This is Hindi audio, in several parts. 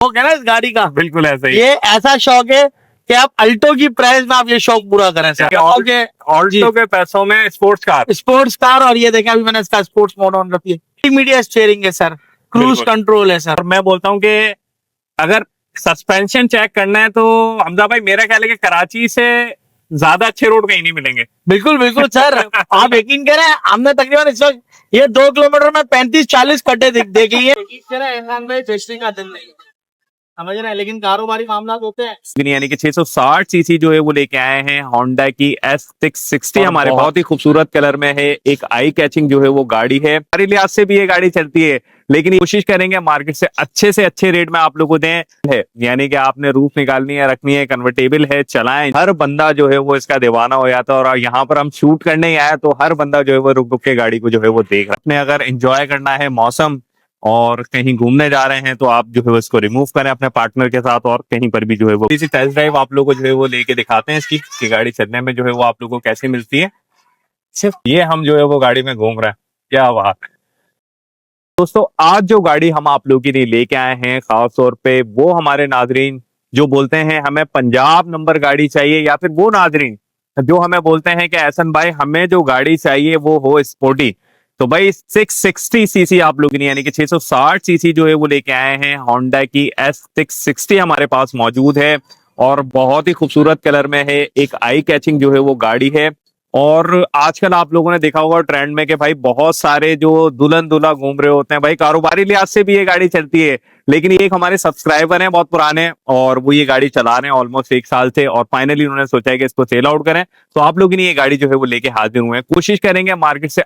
शौक है ना इस गाड़ी का, बिल्कुल ऐसा ही। ये ऐसा शौक है कि आप अल्टो की प्राइस में आप ये शौक पूरा करें सर। ओके, ऑल्टो के पैसों में स्पोर्ट्स कार। स्पोर्ट्स कार, और ये देखें अभी मैंने इसका स्पोर्ट्स मोड ऑन रखी है, मीडिया स्टीयरिंग है सर, क्रूज बिल्कुल। कंट्रोल है सर। और मैं बोलता हूँ कि अगर सस्पेंशन चेक करना है तो हमजा भाई मेरा ख्याल है कि कराची से ज्यादा अच्छे रोड कहीं नहीं मिलेंगे। बिल्कुल बिल्कुल सर, आप यकीन करें हमने तकरीबन इस वक्त ये 2 किलोमीटर में 35-40 खड्डे देखी है। एहसान भाई टेस्टिंग का दिन नहीं है, समझ रहे हैं, लेकिन कारोबारी मामला होते हैं। यानी कि 660 सीसी जो है वो लेके आए हैं होंडा की S660 हमारे बहुत ही खूबसूरत कलर में है। एक आई कैचिंग जो है वो गाड़ी है, हमारे लिहाज से भी ये गाड़ी चलती है, लेकिन कोशिश करेंगे मार्केट से अच्छे रेट में आप लोगों को दें है। यानी कि आपने रूफ निकालनी है, रखनी है, कन्वर्टेबल है, चलाएं। हर बंदा जो है वो इसका दीवाना हो जाता है, और यहाँ पर हम शूट करने ही आए तो हर बंदा जो है वो रुक रुक के गाड़ी को जो है वो देख रहा है। अपने अगर एंजॉय करना है मौसम और कहीं घूमने जा रहे हैं तो आप जो है इसको रिमूव करें अपने पार्टनर के साथ, और कहीं पर भी जो है वो इसी टेस्ट ड्राइव आप लोगों को जो है वो लेके दिखाते हैं इसकी कि गाड़ी चलने में जो है वो आप लोगों को कैसे मिलती है। सिर्फ ये हम जो है वो गाड़ी में घूम रहे हैं, क्या बात। दोस्तों आज जो गाड़ी हम आप लोगों के लिए लेके आए हैं खास तौर पे वो हमारे नाजरीन जो बोलते हैं हमें पंजाब नंबर गाड़ी चाहिए, या फिर वो नाजरीन जो हमें बोलते हैं कि एहसन भाई हमें जो गाड़ी चाहिए वो हो स्पोर्टी, तो भाई 660 सीसी आप लोग यानी कि 660 सीसी जो है वो लेके आए हैं। होंडा की S660 हमारे पास मौजूद है और बहुत ही खूबसूरत कलर में है। एक आई कैचिंग जो है वो गाड़ी है। और आजकल आप लोगों ने देखा होगा ट्रेंड में कि भाई बहुत सारे जो दुल्हन दूल्हा घूम रहे होते हैं, भाई कारोबारी लिहाज से भी ये गाड़ी चलती है, लेकिन ये एक हमारे सब्सक्राइबर हैं बहुत पुराने और वो ये गाड़ी चला रहे हैं ऑलमोस्ट 1 साल से, और फाइनली उन्होंने सोचा है कि इसको सेल आउट करें, तो आप लोगों ने ये गाड़ी जो है वो लेके हाजिर हुए हैं। कोशिश करेंगे मार्केट से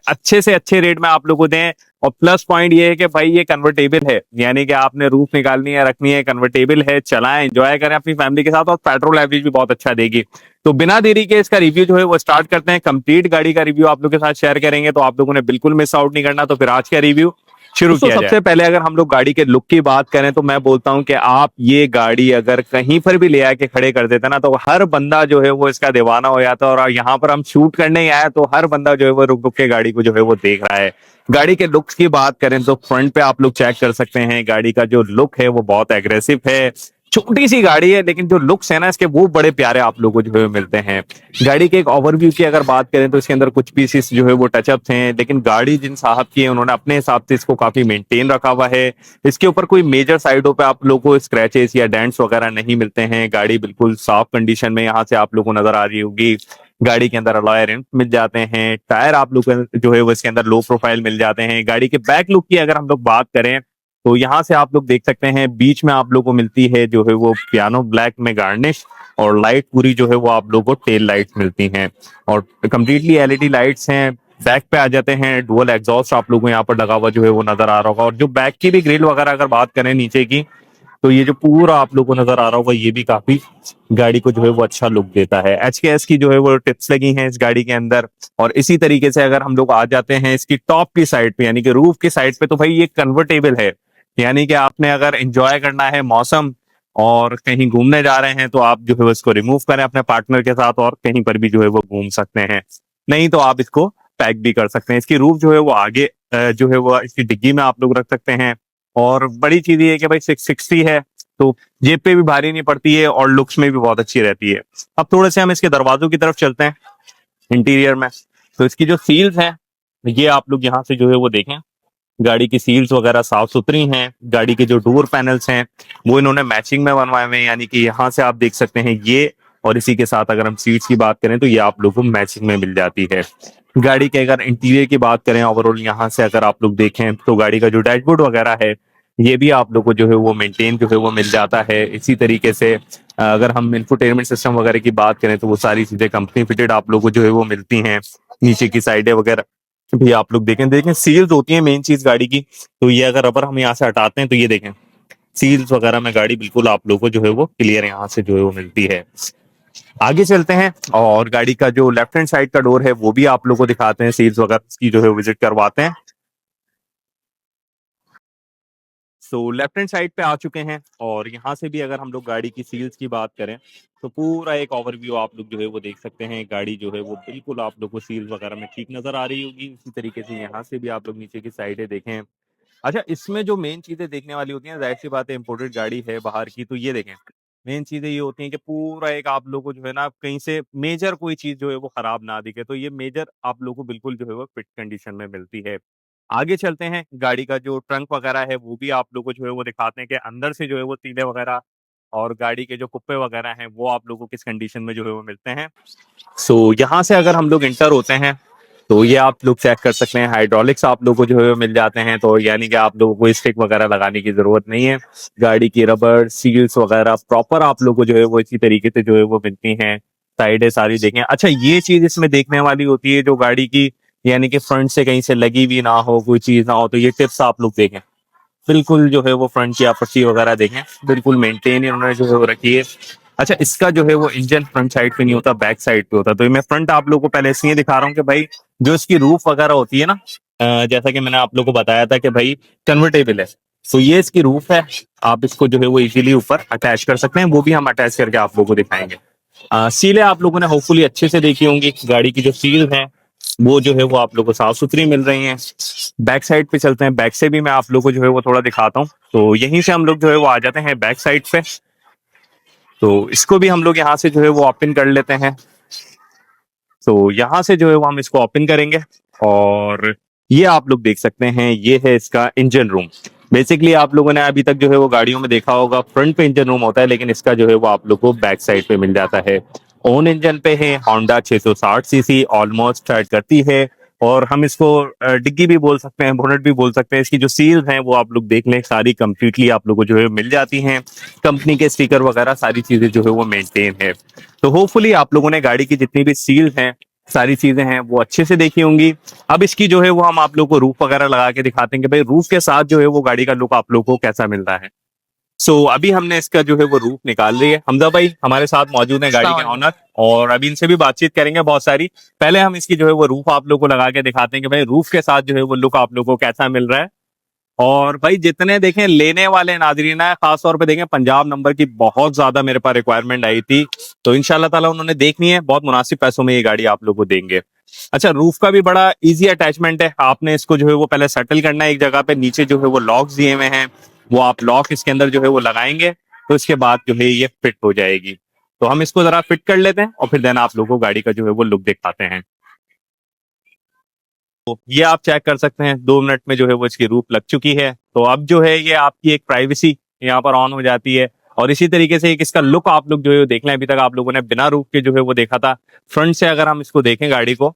अच्छे रेट में आप लोगों को दें। और प्लस पॉइंट ये है कि भाई ये कन्वर्टेबल है, यानी कि आपने रूफ निकालनी है, रखनी है, कन्वर्टेबल है, चलाएं, एंजॉय करें अपनी फैमिली के साथ, और पेट्रोल एवरेज भी बहुत अच्छा देगी। तो बिना देरी के इसका रिव्यू जो है वो स्टार्ट करते हैं। कंप्लीट गाड़ी का रिव्यू आप लोगों के साथ शेयर करेंगे, तो आप लोगों ने बिल्कुल मिस आउट नहीं करना। तो फिर आज का रिव्यू शुरू किया जाए। सबसे पहले अगर हम लोग गाड़ी के लुक की बात करें तो मैं बोलता हूं कि आप ये गाड़ी अगर कहीं पर भी ले आके खड़े कर देते ना, तो हर बंदा जो है वो इसका दीवाना हो जाता है, और यहाँ पर हम शूट करने ही आए तो हर बंदा जो है वो रुक रुक के गाड़ी को जो है वो देख रहा है। गाड़ी के लुक्स की बात करें तो फ्रंट पे आप लोग चेक कर सकते हैं, गाड़ी का जो लुक है वो बहुत एग्रेसिव है। छोटी सी गाड़ी है लेकिन जो लुक्स है ना इसके वो बड़े प्यारे आप लोगों को जो है मिलते हैं। गाड़ी के एक ओवरव्यू की अगर बात करें तो इसके अंदर कुछ पीसेस जो है वो टचअप्स हैं, लेकिन गाड़ी जिन साहब की है उन्होंने अपने हिसाब से इसको काफी मेंटेन रखा हुआ है। इसके ऊपर कोई मेजर साइडों पे आप लोगों को स्क्रैचेस या डेंट्स वगैरह नहीं मिलते हैं। गाड़ी बिल्कुल साफ कंडीशन में यहाँ से आप लोगों को नजर आ रही होगी। गाड़ी के अंदर अलॉय रिम्स मिल जाते हैं, टायर आप लोग जो है वो इसके अंदर लो प्रोफाइल मिल जाते हैं। गाड़ी के बैक लुक की अगर हम लोग बात करें तो यहाँ से आप लोग देख सकते हैं बीच में आप लोग को मिलती है जो है वो पियानो ब्लैक में गार्निश, और लाइट पूरी जो है वो आप लोग को टेल लाइट्स मिलती हैं, और कम्प्लीटली एलईडी लाइट्स हैं। बैक पे आ जाते हैं, डुअल एग्जॉस्ट आप लोगों को यहाँ पर लगा हुआ जो है वो नजर आ रहा होगा। और जो बैक की भी ग्रिल वगैरह अगर बात करें नीचे की, तो ये जो पूरा आप लोग को नजर आ रहा होगा ये भी काफी गाड़ी को जो है वो अच्छा लुक देता है। HKS की जो है वो टिप्स लगी हैं इस गाड़ी के अंदर। और इसी तरीके से अगर हम लोग आ जाते हैं इसकी टॉप की साइड पे यानी कि रूफ की साइड पे, तो भाई ये कन्वर्टेबल है, यानी कि आपने अगर एंजॉय करना है मौसम और कहीं घूमने जा रहे हैं तो आप जो है इसको रिमूव करें अपने पार्टनर के साथ, और कहीं पर भी जो है वो घूम सकते हैं। नहीं तो आप इसको पैक भी कर सकते हैं। इसकी रूफ जो है वो आगे जो है वो इसकी डिग्गी में आप लोग रख सकते हैं। और बड़ी चीज ये है कि भाई 660 है तो जेब पे भी भारी नहीं पड़ती है, और लुक्स में भी बहुत अच्छी रहती है। अब थोड़े से हम इसके दरवाजों की तरफ चलते हैं इंटीरियर में। तो इसकी जो सील्स हैं ये आप लोग यहाँ से जो है वो देखें, गाड़ी की सील्स वगैरह साफ सुथरी हैं। गाड़ी के जो डोर पैनल्स हैं वो इन्होंने मैचिंग में बनवाए हुए हैं, यानी कि यहाँ से आप देख सकते हैं ये, और इसी के साथ अगर हम सीट्स की बात करें तो ये आप लोगों को मैचिंग में मिल जाती है। गाड़ी के अगर इंटीरियर की बात करें ओवरऑल यहाँ से अगर आप लोग देखें तो गाड़ी का जो डैशबोर्ड वगैरह है ये भी आप लोग को जो है वो मेंटेन जो है वो मिल जाता है। इसी तरीके से अगर हम इंफोटेनमेंट सिस्टम वगैरह की बात करें तो वो सारी चीजें कंपनी फिटेड आप लोग को जो है वो मिलती हैं। नीचे की साइडें वगैरह भी आप लोग देखें देखें सील्स होती है मेन चीज गाड़ी की। तो ये अगर रबर हम यहाँ से हटाते हैं तो ये देखें सील्स वगैरह में गाड़ी बिल्कुल आप लोगों को जो है वो क्लियर यहाँ से जो है वो मिलती है। आगे चलते हैं और गाड़ी का जो लेफ्ट हैंड साइड का डोर है वो भी आप लोगों को दिखाते हैं, सील्स वगैरह की जो है विजिट करवाते हैं। सो लेफ्ट हैंड साइड पे आ चुके हैं, और यहाँ से भी अगर हम लोग गाड़ी की सील्स की बात करें तो पूरा एक ओवरव्यू आप लोग जो है वो देख सकते हैं। गाड़ी जो है वो बिल्कुल आप लोग को सील्स वगैरह में ठीक नजर आ रही होगी। इसी तरीके से यहाँ से भी आप लोग नीचे की साइडें देखें अच्छा, इसमें जो मेन चीजें देखने वाली होती हैं, जाहिर सी बात है इम्पोर्टेड गाड़ी है बाहर की, तो ये देखें मेन चीजें ये होती हैं कि पूरा एक आप लोगों को जो है ना कहीं से मेजर कोई चीज जो है वो खराब ना दिखे, तो ये मेजर आप लोगों को बिल्कुल जो है वो फिट कंडीशन में मिलती है। आगे चलते हैं, गाड़ी का जो ट्रंक वगैरह है वो भी आप लोगों को जो है वो दिखाते हैं कि अंदर से जो है वो तीले वगैरह और गाड़ी के जो कुप्पे वगैरह हैं वो आप लोगों को किस कंडीशन में जो है वो मिलते हैं। सो यहाँ से अगर हम लोग इंटर होते हैं तो ये आप लोग चेक कर सकते हैं, हाइड्रोलिक्स आप लोगों को जो है वो मिल जाते हैं, तो यानी कि आप लोगों को स्टिक वगैरह लगाने की जरूरत नहीं है। गाड़ी की रबर सील्स वगैरह प्रॉपर आप लोगों को जो है वो इसी तरीके से जो है वो मिलती हैं। साइडें सारी देखें। अच्छा, ये चीज इसमें देखने वाली होती है जो गाड़ी की, यानी कि फ्रंट से कहीं से लगी भी ना हो, कोई चीज ना हो, तो ये टिप्स आप लोग देखें, बिल्कुल जो है वो फ्रंट की आपसी वगैरह देखें, बिल्कुल मेंटेन इन्होंने जो है वो रखी है। अच्छा, इसका जो है वो इंजन फ्रंट साइड पे नहीं होता, बैक साइड पे होता, तो ये मैं फ्रंट आप लोगों को पहले इसलिए दिखा रहा हूँ कि भाई जो इसकी रूफ वगैरह होती है ना, जैसा कि मैंने आप लोगों को बताया था कि भाई कन्वर्टेबल है, तो ये इसकी रूफ है। आप इसको जो है वो इजीली ऊपर अटैच कर सकते हैं, वो भी हम अटैच करके आप लोगों को दिखाएंगे। सीलें आप लोगों ने होपफुली अच्छे से देखी होंगी, गाड़ी की जो सील है वो जो है वो आप लोगों को साफ सुथरी मिल रही हैं। बैक साइड पे चलते हैं, बैक से भी मैं आप लोगों को जो है वो थोड़ा दिखाता हूँ। तो यहीं से हम लोग जो है वो आ जाते हैं बैक साइड पे, तो इसको भी हम लोग यहाँ से जो है वो ओपन कर लेते हैं। तो यहाँ से जो है वो हम इसको ओपन करेंगे और ये आप लोग देख सकते हैं, ये है इसका इंजन रूम। बेसिकली आप लोगों ने अभी तक जो है वो गाड़ियों में देखा होगा फ्रंट पे इंजन रूम होता है, लेकिन इसका जो है वो आप लोग को बैक साइड पे मिल जाता है। ओन इंजन पे है, होंडा 660 सीसी ऑलमोस्ट स्टार्ट करती है, और हम इसको डिग्गी भी बोल सकते हैं, बोनट भी बोल सकते हैं। इसकी जो सील्स हैं वो आप लोग देख लें, सारी कंप्लीटली आप लोगों को जो है मिल जाती हैं। कंपनी के स्टिकर वगैरह सारी चीजें जो है वो मेंटेन है। तो होपफुली आप लोगों ने गाड़ी की जितनी भी सील हैं, सारी चीजें हैं वो अच्छे से देखी होंगी। अब इसकी जो है वो हम आप लोग को रूफ वगैरह लगा के दिखाते हैं कि भाई रूफ के साथ जो है वो गाड़ी का लुक आप लोग को कैसा मिल रहा है। अभी हमने इसका जो है वो रूफ निकाल रही है। हमजा भाई हमारे साथ मौजूद है, गाड़ी के ऑनर, और अभी इनसे भी बातचीत करेंगे बहुत सारी। पहले हम इसकी जो है वो रूफ आप लोग को लगा के दिखाते हैं कि भाई रूफ के साथ जो है वो लुक आप लोग को कैसा मिल रहा है। और भाई जितने देखें लेने वाले नाजरीन है, खास तौर पे देखें पंजाब नंबर की बहुत ज्यादा मेरे पास रिक्वायरमेंट आई थी, तो इंशाल्लाह ताला उन्होंने देखनी है, बहुत मुनासिब पैसों में ये गाड़ी आप लोग को देंगे। अच्छा, रूफ का भी बड़ा इजी अटैचमेंट है। आपने इसको जो है वो पहले सेटल करना है एक जगह पे, नीचे जो है वो लॉक्स दिए हुए हैं, वो आप लॉक इसके अंदर जो है वो लगाएंगे, तो इसके बाद जो है ये फिट हो जाएगी। तो हम इसको जरा फिट कर लेते हैं और फिर देन आप लोगों को गाड़ी का जो है वो लुक दिखाते हैं। तो ये आप चेक कर सकते हैं 2 मिनट में जो है वो इसकी रूफ लग चुकी है। तो अब जो है ये आपकी एक प्राइवेसी यहाँ पर ऑन हो जाती है, और इसी तरीके से एक इसका लुक आप लोग जो है वो देख लें। अभी तक आप लोगों ने बिना रूफ के जो है वो देखा था। फ्रंट से अगर हम इसको देखें गाड़ी को,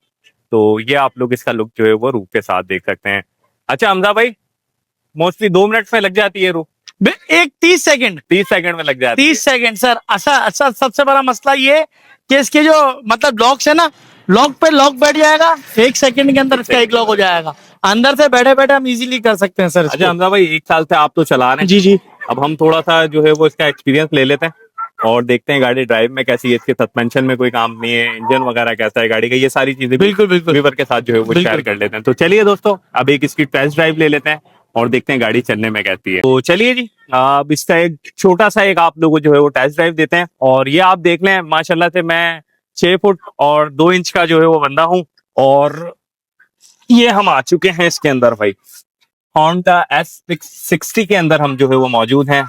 तो ये आप लोग इसका लुक जो है वो रूफ के साथ देख सकते हैं। अच्छा हमजा भाई, मोस्टली 2 मिनट में लग जाती है रूफ? एक 30 सेकंड, 30 सेकंड में लग जाती है। 30 सेकंड सर। अच्छा अच्छा, सबसे बड़ा मसला ये कि इसके जो मतलब लॉक्स है ना, लॉक पे लॉक बैठ जाएगा, 1 सेकंड के अंदर इसका एक लॉक हो जाएगा। अंदर से बैठे बैठे हम इजीली कर सकते हैं सर इसको। अच्छा हमजा भाई, 1 साल से आप तो चला रहे हैं। जी जी। अब हम थोड़ा सा जो है वो इसका एक्सपीरियंस ले लेते हैं और देखते हैं गाड़ी ड्राइव में कैसी है, इसके सस्पेंशन में कोई काम नहीं है, इंजन वगैरह कैसा है गाड़ी का, ये सारी चीजें बिल्कुल बिल्कुल व्यूअर के साथ जो है वो बिल्कुल। शेयर कर लेते हैं। तो चलिए दोस्तों, अब एक इसकी टेस्ट ड्राइव ले लेते हैं और देखते हैं गाड़ी चलने में कैसी है। तो चलिए जी, अब इसका एक छोटा सा एक आप लोगों को जो है वो टेस्ट ड्राइव देते हैं। और ये आप देख लें, माशाल्लाह से मैं 6 फुट और 2 इंच का जो है वो बंदा हूँ, और ये हम आ चुके हैं इसके अंदर भाई होंडा S60 के अंदर हम जो है वो मौजूद हैं।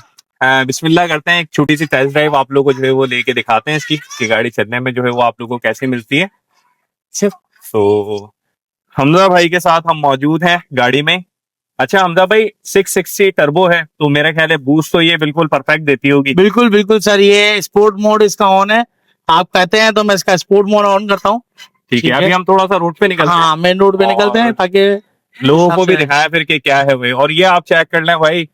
बिस्मिल्लाह करते हैं, एक छोटी सी टेस्ट ड्राइव आप लोगों को जो है वो लेके दिखाते हैं इसकी कि गाड़ी चलने में जो है वो आप लोगों को कैसे मिलती है। सिर्फ तो हमजा भाई के साथ हम मौजूद हैं गाड़ी में। अच्छा हमजा भाई, 660 टर्बो है, तो मेरा ख्याल है बूस्ट तो ये बिल्कुल परफेक्ट देती होगी। बिल्कुल बिल्कुल सर, ये स्पोर्ट मोड इसका ऑन है। आप कहते हैं तो मैं इसका स्पोर्ट मोड ऑन करता हूँ। ठीक है, अभी हम थोड़ा सा रोड पे निकलते हैं। हाँ, मेन रोड पे निकलते हैं और ताकि लोगों को भी सबसे- दिखाया फिर कि क्या है भाई। और ये आप चेक कर लें भाई,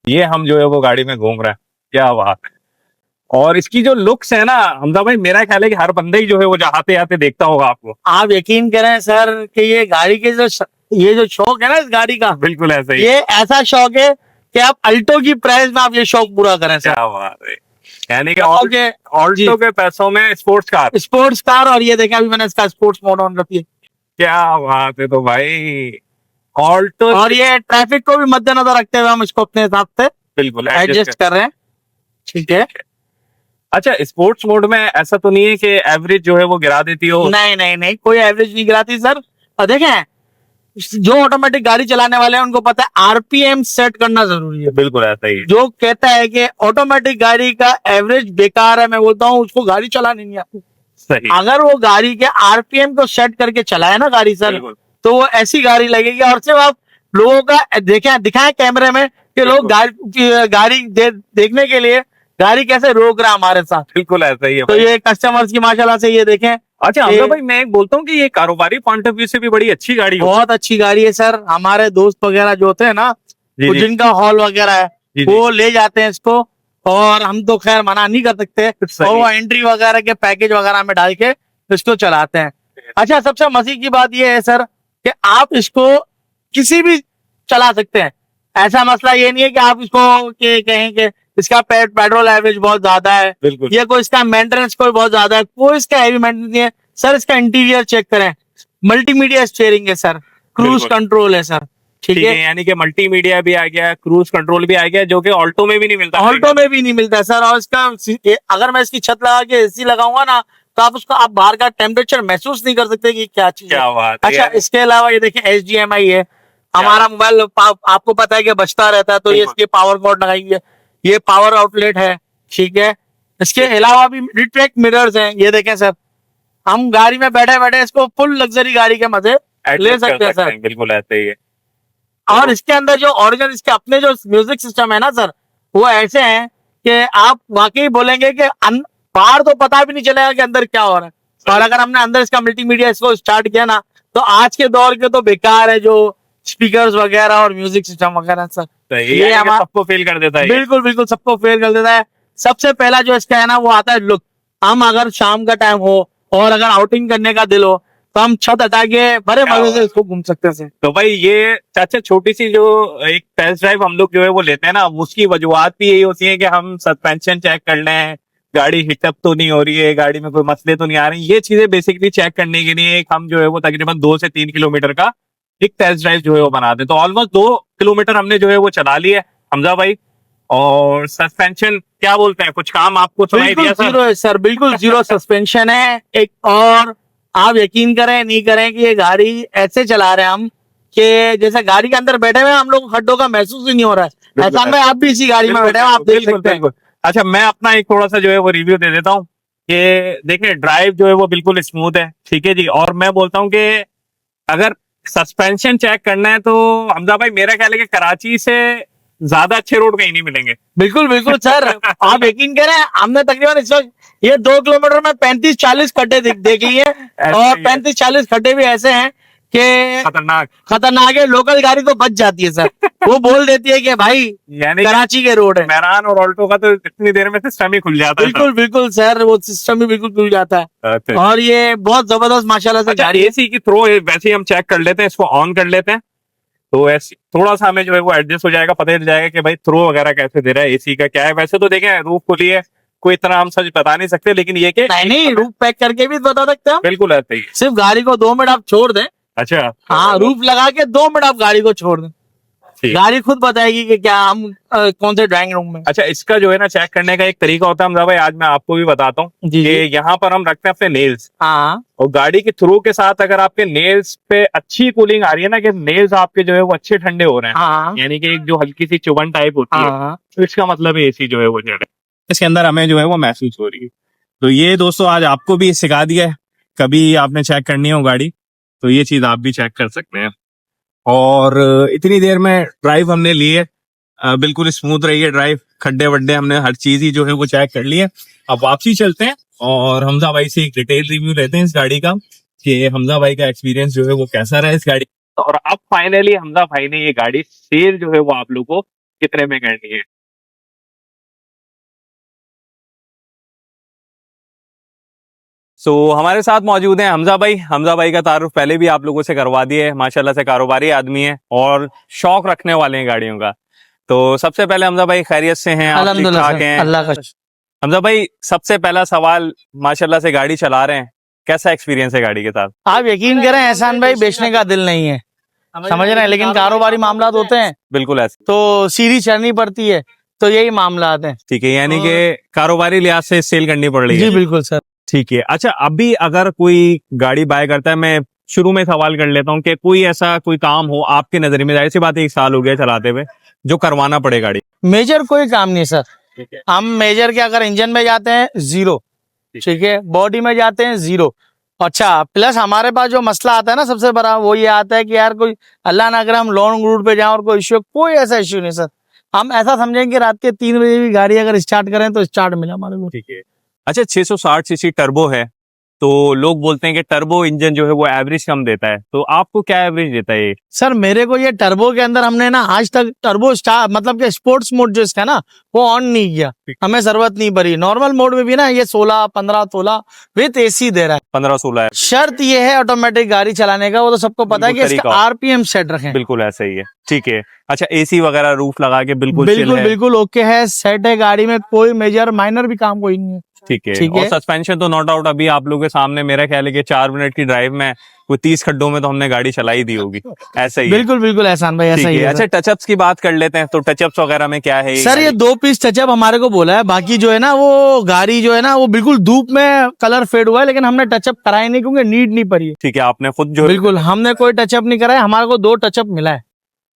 ये हम जो है वो गाड़ी में घूम रहे हैं, क्या बात है। और इसकी जो लुक्स है ना हमजा भाई, मेरा ख्याल है कि हर बंदे ही जो है वो आते आते देखता होगा आपको। आप यकीन करें सर कि ये गाड़ी के जो ये जो शौक है ना इस गाड़ी का, बिल्कुल ऐसा ही। ये ऐसा शौक है कि आप अल्टो की प्राइस में आप ये शौक पूरा करें सर। क्या बात है, यानी कि ओके, ऑल्टो के पैसों में स्पोर्ट्स कार। Sports car. और ये देखें अभी मैंने इसका स्पोर्ट्स मोड ऑन रखी है। क्या बात है, तो भाई ऑल्टो और ये ट्रैफिक को भी मद्देनजर रखते हुए हम इसको अपने हिसाब से बिल्कुल एडजस्ट कर रहे हैं। ठीक है। अच्छा, स्पोर्ट्स मोड में ऐसा तो नहीं है कि एवरेज जो है वो गिरा देती हो? नहीं नहीं नहीं, कोई एवरेज नहीं गिराती सर। और देखें जो ऑटोमेटिक गाड़ी चलाने वाले हैं उनको पता है आरपीएम सेट करना जरूरी है। बिल्कुल ऐसा ही है। जो कहता है कि ऑटोमेटिक गाड़ी का एवरेज बेकार है, मैं बोलता हूँ उसको गाड़ी चलानी नहीं आती। सही। अगर वो गाड़ी के आरपीएम को सेट करके चलाए ना गाड़ी सर, बिल्कुल। तो वो ऐसी गाड़ी लगेगी। और सिर्फ आप लोगों का दिखाएं कैमरे में कि लोग गाड़ी देखने के लिए गाड़ी कैसे रोक रहा है हमारे साथ। बिल्कुल ऐसा ही है तो भाई। ये कस्टमर्स की माशाल्लाह से ये देखें। अच्छा हमजा भाई, मैं एक बोलता हूँ कि ये कारोबारी पॉइंट ऑफ व्यू से भी बड़ी अच्छी गाड़ी हो। बहुत अच्छी गाड़ी है सर। हमारे दोस्त वगैरह जो होते हैं ना, जी वो जी। जिनका हॉल वगैरह है, जी जी। वो ले जाते हैं इसको, और हम तो खैर मना नहीं कर सकते। सही। और वो एंट्री वगैरह के पैकेज वगैरह में डाल के इसको चलाते हैं। अच्छा, सबसे मजे की बात ये है सर कि आप इसको किसी भी चला सकते हैं। ऐसा मसला ये नहीं है कि आप इसको कहें कि इसका पेट्रोल एवरेज बहुत ज्यादा है, बिल्कुल। या कोई इसका मेंटेनेंस कोई बहुत ज्यादा है, कोई इसका हैवी मेंटेनेंस नहीं है सर। इसका इंटीरियर चेक करें, मल्टीमीडिया स्टीयरिंग है सर, क्रूज बिल्कुल। कंट्रोल है सर। ठीक है, यानी कि मल्टीमीडिया भी आ गया, क्रूज कंट्रोल भी आ गया, जो कि ऑल्टो में भी नहीं मिलता। ऑल्टो में भी नहीं मिलता सर। और इसका अगर मैं इसकी छत लगा के एसी लगाऊंगा ना, तो आप बाहर का टेम्परेचर महसूस नहीं कर सकते कि क्या चीज है। क्या बात है अच्छा, यार। इसके अलावा ये देखिए HDMI है। हमारा मोबाइल आपको पता है कि बचता रहता है, तो ये बिल्कुल। इसके पावर कॉर्ड लगाई है। ये पावर आउटलेट है। ठीक है, इसके अलावा भी रिफ्लेक्ट मिरर्स हैं। ये देखें सर, हम गाड़ी में बैठे बैठे इसको फुल लग्जरी गाड़ी के मजे ले Adjust कर सकते हैं सर। बिल्कुल ऐसे ही है। और इसके अंदर जो ओरिजिनल इसके अपने जो म्यूजिक सिस्टम है ना सर, वो ऐसे हैं कि आप वाकई बोलेंगे कि बाहर तो पता भी नहीं चलेगा कि अंदर क्या हो रहा है। और अगर हमने अंदर इसका मल्टीमीडिया इसको स्टार्ट किया ना, तो आज के दौर के तो बेकार है जो स्पीकर्स वगैरह और म्यूजिक सिस्टम वगैरह सर। ये हमारा सबको फेल कर देता है। बिल्कुल बिल्कुल सबको फेल कर देता है। सबसे पहला जो इसका है ना, वो आता है लुक। हम अगर शाम का टाइम हो और अगर आउटिंग करने का दिल हो, तो हम छत हटा के बड़े मजे से इसको घूम सकते हैं। तो भाई ये चाचा, छोटी सी जो एक टेस्ट ड्राइव हम लोग जो है वो लेते हैं ना, उसकी वजूहत भी यही होती है कि हम सस्पेंशन चेक कर लें, गाड़ी हिटअप तो नहीं हो रही है, गाड़ी में कोई मसले तो नहीं आ रहे हैं। ये चीजें बेसिकली चेक करने के लिए एक हम जो है वो तकरीबन 2 से 3 किलोमीटर का एक टेस्ट ड्राइव जो है वो बनाते हैं। तो ऑलमोस्ट 2 किलोमीटर हमने जो है वो चला लिया है हमजा भाई। और सस्पेंशन क्या बोलते हैं, कुछ काम आपको सुनाई बिल्कुल दिया सर? जीरो है सर, बिल्कुल जीरो सस्पेंशन है एक। और आप यकीन करें नहीं करें कि ये गाड़ी ऐसे चला रहे हैं हम कि जैसे गाड़ी के अंदर बैठे हुए हम लोग खड्डों का महसूस ही नहीं हो रहा है। बिल्कुल। एहसान भाई, आप भी इसी गाड़ी में बैठे हो, आप देख बिल्कुल, सकते हैं। बिल्कुल। अच्छा, मैं अपना एक थोड़ा सा जो है वो रिव्यू दे देता हूँ कि देखिए ड्राइव जो है वो बिल्कुल स्मूथ है। ठीक है जी। और मैं बोलता हूँ कि अगर सस्पेंशन चेक करना है तो हमजा भाई, मेरा ख्याल है कि कराची से ज्यादा अच्छे रोड कहीं नहीं मिलेंगे। बिल्कुल बिल्कुल सर, आप यकीन करें, हमने तकरीबन इस वक्त ये 2 किलोमीटर में 35-40 खड्डे देख लिए हैं। और 35-40 खड्डे भी ऐसे हैं कि खतरनाक है। लोकल गाड़ी तो बच जाती है सर, वो बोल देती है कि भाई यानी कराची के रोड है। मेहरान और ऑल्टो का तो इतनी देर में सिस्टम ही खुल जाता है। बिल्कुल बिल्कुल सर, वो सिस्टम भी बिल्कुल खुल जाता है। और ये बहुत जबरदस्त माशाल्लाह से गाड़ी है। एसी की थ्रो वैसे ही हम चेक कर लेते हैं, इसको ऑन कर लेते हैं, तो ऐसे थोड़ा सा हमें जो है वो एडजस्ट हो जाएगा, पता चल जाएगा कि भाई थ्रो वगैरह कैसे दे रहा है, एसी का क्या है। वैसे तो देखें रूफ खुली है, कोई इतना हम सच बता नहीं सकते, लेकिन ये कि नहीं, रूफ पैक करके भी बता सकते हैं। बिल्कुल ऐसे ही। सिर्फ गाड़ी को 2 मिनट आप छोड़ दें। अच्छा, हाँ, रूफ लगा के 2 मिनट आप गाड़ी को छोड़ दें, ठीक। गाड़ी खुद बताएगी कि क्या हम कौन से ड्राइंग रूम में। अच्छा, इसका जो है ना चेक करने का एक तरीका होता है हमजा भाई, आज मैं आपको भी बताता हूँ जी, कि जी। यहाँ पर हम रखते हैं अपने नेल्स, हाँ और गाड़ी के थ्रू के साथ अगर आपके नेल्स पे अच्छी कूलिंग आ रही है ना, कि नेल्स आपके जो है वो अच्छे ठंडे हो रहे हैं, हाँ यानी कि एक जो हल्की सी चुभन टाइप होती है, हाँ। तो इसका मतलब है एसी जो है वो चल रहा है, इसके अंदर हमें जो है वो महसूस हो रही है। तो ये दोस्तों आज आपको भी सिखा दिया है, कभी आपने चेक करनी हो गाड़ी तो ये चीज आप भी चेक कर सकते हैं। और इतनी देर में ड्राइव हमने ली है, बिल्कुल स्मूथ रही है ड्राइव, खड्डे वड्डे हमने हर चीज ही जो है वो चेक कर ली है। अब वापसी चलते हैं और हमजा भाई से एक डिटेल रिव्यू लेते हैं इस गाड़ी का, कि हमजा भाई का एक्सपीरियंस जो है वो कैसा रहा इस गाड़ी। और अब फाइनली हमजा भाई ने ये गाड़ी सेल जो है वो आप लोग को कितने में करनी है। हमारे साथ मौजूद हैं हमजा भाई। हमजा भाई का तारुफ पहले भी आप लोगों से करवा दिए है, माशाल्लाह से कारोबारी आदमी है और शौक रखने वाले हैं गाड़ियों का। तो सबसे पहले हमजा भाई खैरियत से हैं, आप ठीक ठाक हैं? अल्लाह का। हमजा भाई सबसे पहला सवाल, माशाल्लाह से गाड़ी चला रहे हैं, कैसा एक्सपीरियंस है गाड़ी के साथ? आप यकीन करें एहसान भाई, बेचने का दिल नहीं है, समझ रहे हैं, लेकिन कारोबारी मामला होते हैं बिल्कुल ऐसे, तो सीढ़ी चढ़नी पड़ती है, तो यही मामला आते हैं। ठीक है, यानी कि कारोबारी लिहाज से सेल करनी पड़ रही है। जी बिल्कुल सर। ठीक है। अच्छा, अभी अगर कोई गाड़ी बाय करता है, मैं शुरू में सवाल कर लेता हूँ कि कोई ऐसा कोई काम हो आपके नजर में, जाहिर सी बात है 1 साल हो गया चलाते हुए, जो करवाना पड़े गाड़ी? मेजर कोई काम नहीं सर। ठीक है। हम मेजर के अगर इंजन में जाते हैं 0, ठीक है, बॉडी में जाते हैं 0। अच्छा, प्लस हमारे पास जो मसला आता है ना सबसे बड़ा, वो ये आता है कि यार कोई अल्लाह ना करे हम लॉन्ग रूट पे जाएं और कोई इश्यू, कोई ऐसा इश्यू नहीं सर। हम ऐसा समझें कि रात के 3 बजे भी गाड़ी अगर स्टार्ट करें तो स्टार्ट मिला हमारे को। ठीक है। अच्छा, 660 सीसी टर्बो है, तो लोग बोलते हैं कि टर्बो इंजन जो है वो एवरेज कम देता है, तो आपको क्या एवरेज देता है ये? सर मेरे को ये टर्बो के अंदर हमने ना आज तक टर्बो स्टार मतलब कि स्पोर्ट्स मोड जो इसका ना वो ऑन नहीं किया, हमें जरूरत नहीं पड़ी। नॉर्मल मोड में भी ना ये 16, 15, 16 विद एसी दे रहा है। 15-16 है। शर्त ये है ऑटोमेटिक गाड़ी चलाने का, वो तो सबको पता है कि बिल्कुल इसका तरीका। आरपीएम सेट रखें। बिल्कुल ऐसा ही है। ठीक है। अच्छा, एसी वगैरह रूफ लगा के बिल्कुल chill बिल्कुल है। बिल्कुल ओके है, सेट है गाड़ी में, कोई मेजर माइनर भी काम कोई नहीं है। ठीक है। ठीक और है। सस्पेंशन तो नो डाउट अभी आप लोगों के सामने, मेरा ख्याल है कि 4 मिनट की ड्राइव में कोई 30 खड्डों में तो हमने गाड़ी चलाई दी होगी, ऐसा ही है। बिल्कुल बिल्कुल एहसान भाई, ऐसा ठीक ही है। है अच्छा, सर। टचअप्स की बात कर लेते हैं, तो टचअप्स वगैरह में क्या है सर ये 2 पीस टचअप हमारे को बोला है, बाकी जो है ना वो गाड़ी जो है ना वो बिल्कुल धूप में कलर फेड हुआ है, लेकिन हमने टचअप कराया नहीं क्योंकि नीड नहीं पड़ी है। ठीक है, आपने खुद जो बिल्कुल हमने कोई टचअप नहीं कराया, हमारे को 2 टचअप मिला है।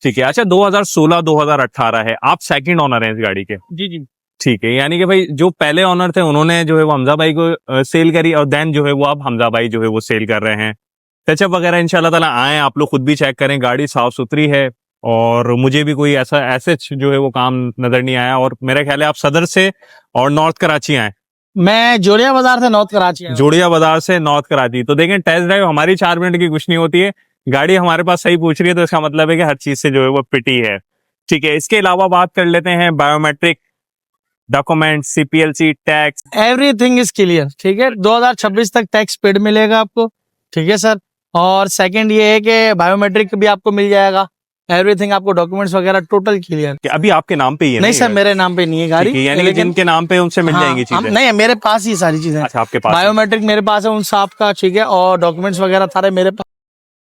ठीक है। अच्छा, 2016-2018 है, आप सेकंड ओनर हैं इस गाड़ी के? जी जी। ठीक है, यानी कि भाई जो पहले ओनर थे उन्होंने जो है वो हमजा भाई को सेल करी, और देन जो है वो अब हमजा भाई जो है वो सेल कर रहे हैं। टचअप वगैरह इंशाल्लाह ताला आए, आप लोग खुद भी चेक करें, गाड़ी साफ सुथरी है, और मुझे भी कोई ऐसा ऐसे जो है वो काम नजर नहीं आया। और मेरा ख्याल है आप सदर से और नॉर्थ कराची आए। मैं जोड़िया बाजार से नॉर्थ कराची आया हूं। जोड़िया बाजार से नॉर्थ कराची, तो देखें टेस्ट ड्राइव हमारी 4 मिनट की कुछ नहीं होती है, गाड़ी हमारे पास सही पूछ रही है, तो इसका मतलब है कि हर चीज से जो है वो पिटी है। ठीक है। इसके अलावा बात कर लेते हैं biometric document, CPLC, tax. Everything is clear, ठीक है। 2026 तक टैक्स पेड मिलेगा आपको, ठीक है सर। और सेकंड ये है कि बायोमेट्रिक भी आपको मिल जाएगा, एवरीथिंग आपको डॉक्यूमेंट्स वगैरह टोटल क्लियर। अभी आपके नाम पे ही है ना नहीं ये सर गाड़ी? मेरे नाम पे नहीं है गाड़ी, ठीक है, यानी कि लेकिन जिनके नाम पे है उनसे मिल हाँ, जाएंगी चीजें? नहीं मेरे पास ही सारी चीजें। अच्छा, आपके पास है। बायोमेट्रिक मेरे पास है उन साहब का, ठीक है, और डॉक्यूमेंट्स वगैरह सारे मेरे पास।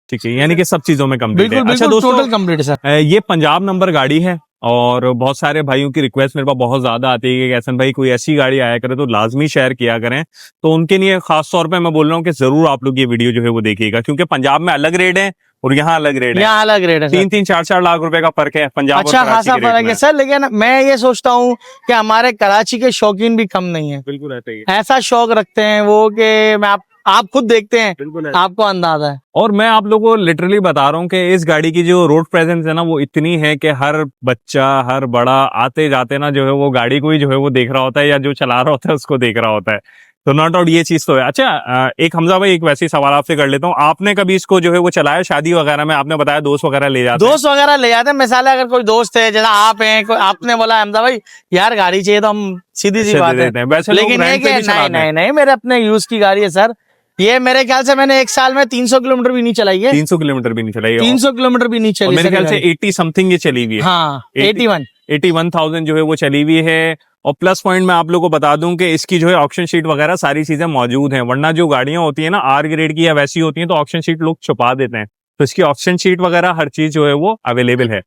ठीक है, यानी कि सब चीजों में कंप्लीट है। बिल्कुल अच्छा बिल्कुल दोस्तों, टोटल कंप्लीट है सर। ये पंजाब नंबर गाड़ी है, और बहुत सारे भाइयों की रिक्वेस्ट मेरे पास बहुत ज्यादा आती है कि एहसन भाई कोई ऐसी गाड़ी आया करे तो लाजमी शेयर किया करें, तो उनके लिए खास तौर पे मैं बोल रहा हूँ कि जरूर आप लोग ये वीडियो जो है वो देखिएगा, क्योंकि पंजाब में अलग रेट है और यहाँ अलग रेट है। यहाँ अलग रेट है सर। 3-3, 4-4 लाख रुपए का फर्क है पंजाब और अच्छा कराची खासा के रेट फर्क में। है सर, लेकिन मैं ये सोचता हूँ कि हमारे कराची के शौकीन भी कम नहीं है। बिल्कुल ऐसा ही है। ऐसा शौक रखते हैं वो कि मैं आप खुद देखते हैं, बिल्कुल आपको अंदाजा है। और मैं आप लोगों को लिटरली बता रहा हूँ कि इस गाड़ी की जो रोड प्रेजेंस है ना वो इतनी है कि हर बच्चा, हर बड़ा आते जाते ना जो है वो गाड़ी को ही जो है वो देख रहा होता है, या जो चला रहा होता है उसको देख रहा होता है। तो नॉट डाउट ये चीज तो है। अच्छा, एक हमजा भाई एक वैसे ही सवाल आपसे कर लेता हूँ, आपने कभी इसको जो है वो चलाया शादी वगैरह में? आपने बताया दोस्त वगैरह ले जाते हैं। दोस्त वगैरह ले जाते हैं, मिसाल अगर कोई दोस्त है जैसा आप हैं, कोई आपने बोला हमजा भाई यार गाड़ी चाहिए, तो हम सीधी सी अच्छा, बात दे है। देते हैं। वैसे लोग लेकिन ये रेंट पे कि भी चलाते हैं। नहीं नहीं मेरे अपने यूज की गाड़ी है सर। ये मेरे ख्याल से मैंने 1 साल में 300 किलोमीटर भी नहीं चलाई है। 300 किलोमीटर भी नहीं चलाई? 300 किलोमीटर भी नहीं और चली मेरे सर ख्याल से गाड़ी। 80 समथिंग ये चली हुई है। हाँ 81। 81,000 जो है वो चली हुई है। और प्लस पॉइंट मैं आप लोगों को बता दूं कि इसकी जो है ऑक्शन शीट वगैरह सारी चीजें मौजूद हैं, वरना जो गाड़ियां होती है ना आर ग्रेड की या वैसी होती हैं तो ऑक्शन शीट लोग छुपा देते हैं, तो इसकी ऑक्शन शीट वगैरह हर चीज जो है वो अवेलेबल है।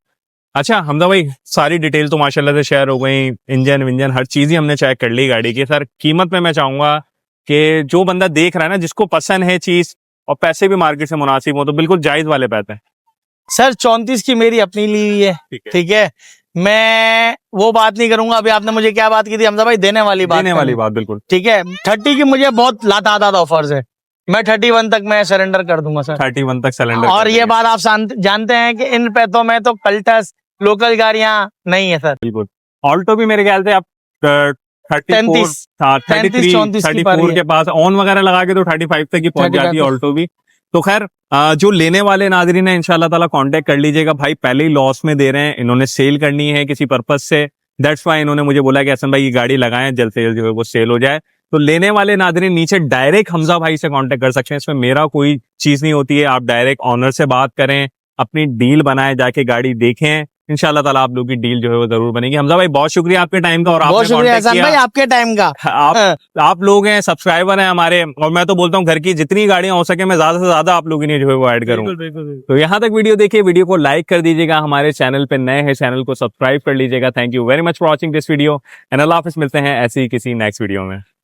अच्छा हमजा भाई, सारी डिटेल तो माशाल्लाह से शेयर हो गई, इंजन विंजन हर चीज ही हमने चेक कर ली गाड़ी की। सर कीमत में मैं चाहूंगा कि जो बंदा देख रहा है ना, जिसको पसंद है चीज और पैसे भी मार्केट से मुनासिब हो, तो बिल्कुल जायज वाले पैसे हैं। सर 34 की मेरी अपनी ली हुई है, ठीक है। मैं वो बात नहीं करूंगा, अभी आपने मुझे क्या बात की थी हमजा भाई, देने वाली बात बिल्कुल ठीक है। 30 की मुझे बहुत लातादाद ऑफर्स है, मैं 31 तक मैं सरेंडर कर दूंगा सर। 31 तक सिलेंडर। और ये बात आप जानते हैं कि इन पैसों में तो कल्टस लोकल गाड़ियां नहीं है सर। बिल्कुल। ऑल्टो भी मेरे ख्याल से आप 34, 33, 34 के पास ऑन वगैरह लगा के तो 35 तक ही पहुंच जाती है ऑल्टो भी। तो खैर जो लेने वाले नाजरीन है इंशाल्लाह ताला कांटेक्ट कर लीजिएगा। भाई पहले ही लॉस में दे रहे हैं, इन्होंने सेल करनी है किसी पर्पज से, दैट्स वाई इन्होंने मुझे बोला कि हसन भाई ये गाड़ी लगाएं, जल्द से जल्द जो है वो सेल हो जाए। तो लेने वाले नाजरीन नीचे डायरेक्ट हमजा भाई से कांटेक्ट कर सकते हैं, इसमें मेरा कोई चीज नहीं होती है। आप डायरेक्ट ऑनर से बात करें, अपनी डील बनाए, जाके गाड़ी देखें, इंशाल्लाह ताला आप लोग की डील जो है वो जरूर बनेगी। हमजा भाई बहुत शुक्रिया आपके टाइम का, और बहुत शुक्रिया हसन भाई आपके टाइम का। आप लोग हैं, सब्सक्राइबर हैं हमारे, और मैं तो बोलता हूँ घर की जितनी गाड़ियां हो सके मैं ज्यादा से ज्यादा आप लोगों के लिए जो है वो ऐड करूँ। तो यहाँ तक वीडियो देखिए, वीडियो को लाइक कर दीजिएगा, हमारे चैनल पे नए हैं चैनल को सब्सक्राइब कर लीजिएगा। Thank you very much for watching this video and अल्लाह हाफिज़। मिलते हैं ऐसी किसी नेक्स्ट वीडियो में।